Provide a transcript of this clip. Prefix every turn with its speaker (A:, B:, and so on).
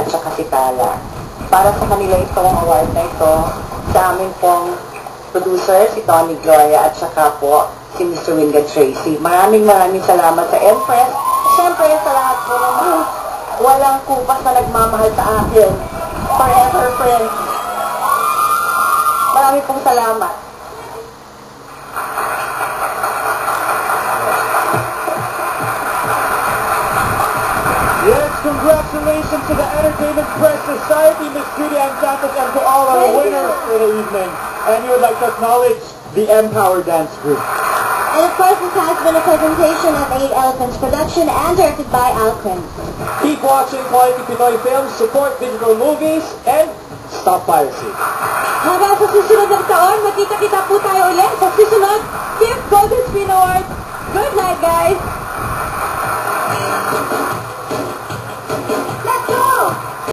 A: at saka si Tala. Para sa kanila itong award na ito, sa amin pong producer, si Tony Gloria, at saka po si Mr. Wingard Tracy. Maraming salamat sa Empress. Siyempre sa lahat po naman, walang kupas na nagmamahal sa akin. Forever friends. Maraming pong salamat.
B: Yes, congratulations to the Entertainment Press Society, Ms. Judy Antatas, and to all our winners for the evening. And you would like to acknowledge the Empower Dance Group.
C: And of course, this has been a presentation of 8 Elephants production and directed by Alcrin.
B: Keep watching quality Pinoy films, support digital movies, and stop piracy.
C: Hanggang sa susunod ng taon, magkita-kita po tayo ulit sa susunod 5th Golden Screen Award. Good night, guys!